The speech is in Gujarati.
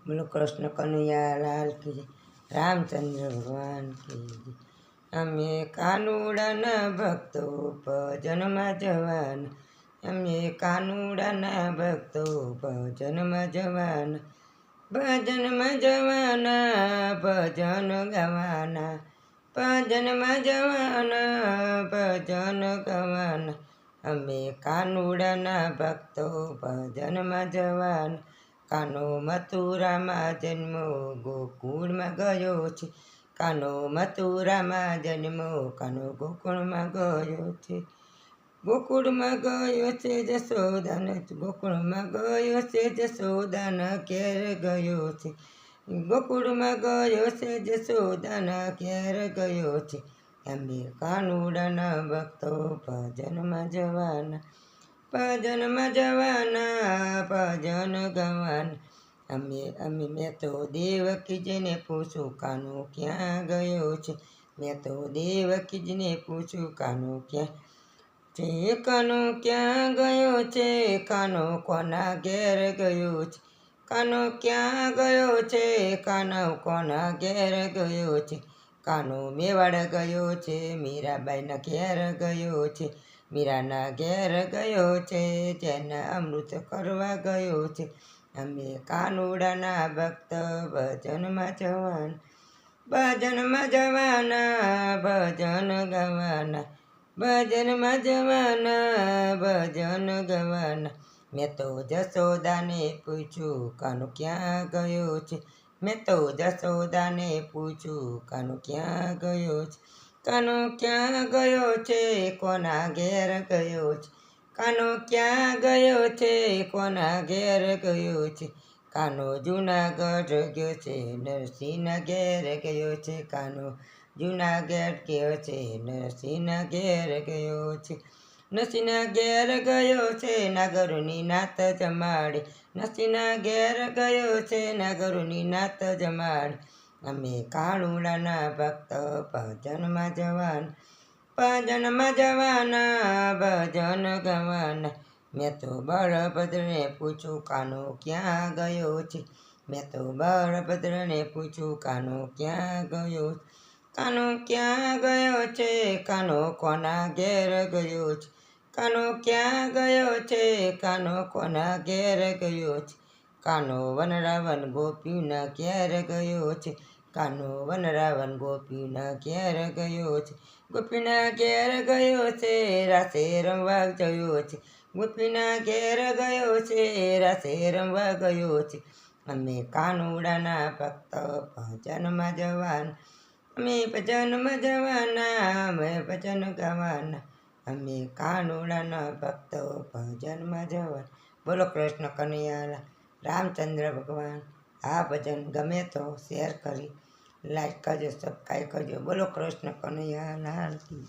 बोलो कृष्ण कन्हैया लाल की जय। रामचंद्र भगवान की जय। अमे कानुड़ाना भक्तो भजनमा जवान। अमे कानुड़ाना भक्तो भजनमा जवान। भजनमा जवाना भजन गवाना। भजनमा जवाना भजन गवाना। अमे कानुड़ाना भक्तो भजनमा जवान। कानो मथुराમાં જન્મો ગોકુળમાં ગયો છે। કાનો મથુરામાં જન્મો કાનો ગોકુળમાં ગયો છે। ગોકુળમાં ગયો છે જશોદાના ગોકુળમાં ગયો છે જશોદાના ઘેર ગયો છે। ગોકુળમાં ગયો છે જશોદાના ઘેર ગયો છે। અમે કાનુડાના ભક્તો ભજનમાં જવાના। ભજનમાં જવાના ભજન ગવાના। મેં તો દેવકીજીને પૂછું કાનો ક્યાં ગયો છે। મેં તો દેવકીજીને પૂછું કાનો ક્યાં છે। કાનો ક્યાં ગયો છે। કાનો કોના ઘેર ગયો છે। કાનો ક્યાં ગયો છે। કાનો કોના ઘેર ગયો છે। કાનો મેવાડ ગયો છે। મીરાબાઈના ઘેર ગયો છે। મીરાના ઘેર ગયો છે। જેના અમૃત કરવા ગયો છે। અમે કાનુડાના ભક્ત ભજનમાં જવાના। ભજનમાં જવાના ભજન ગવાના। ભજનમાં જવાના ભજન ગવાના। મેં તો જશોદાને પૂછ્યું કાનો ક્યાં ગયો છે। મેં તો જશોદાને પૂછ્યું કાનો ક્યાં ગયો છે। કાનો ક્યાં ગયો છે। કોના ઘેર ગયો છે। કાનો ક્યાં ગયો છે। કોના ઘેર ગયો છે। કાનો જૂનાગઢ ગયો છે નરસિંહના ઘેર ગયો છે। કાનો જૂનાગઢ ગયો છે નરસિંહના ઘેર ગયો છે। નરસિંહના ઘેર ગયો છે નાગરોની નાત જમાડી। નરસિંહના ઘેર ગયો છે નાગરોની નાત જમાડી। અમે કાનુડાના ભક્ત ભજનમાં જવાના। ભજનમાં જવાના ભજન ગવાના। મેં તો બળભદ્રને પૂછ્યું કાનો ક્યાં ગયો છે। મેં તો બળભદ્રને પૂછ્યું કાનો ક્યાં ગયો છે। કાનો ક્યાં ગયો છે। કાનો કોના ઘેર ગયો છે। કાનો ક્યાં ગયો છે। કાનો કોના ઘેર ગયો છે। કાનો વનરાવન ગોપીના ઘેર ગયો છે। કાનો વનરાવન ગોપીના ઘેર ગયો છે। ગોપીના ઘેર ગયો છે રાસે રમવા ગયો છે। ગોપીના ઘેર ગયો છે રાસે રમવા ગયો છે। અમે કાનુડાના ભક્ત ભજનમાં જવાના। અમે ભજનમાં જવાના અમે ભજન ગાવાના। અમે કાનુડાના ભક્ત ભજનમાં જવાના। બોલો કૃષ્ણ કનૈયા રામચંદ્ર ભગવાન। આ ભજન ગમે તો શેર કરી લાઈક કરજો સબસ્ક્રાઈબ કરજો। બોલો કૃષ્ણ કનૈયા લાલ કી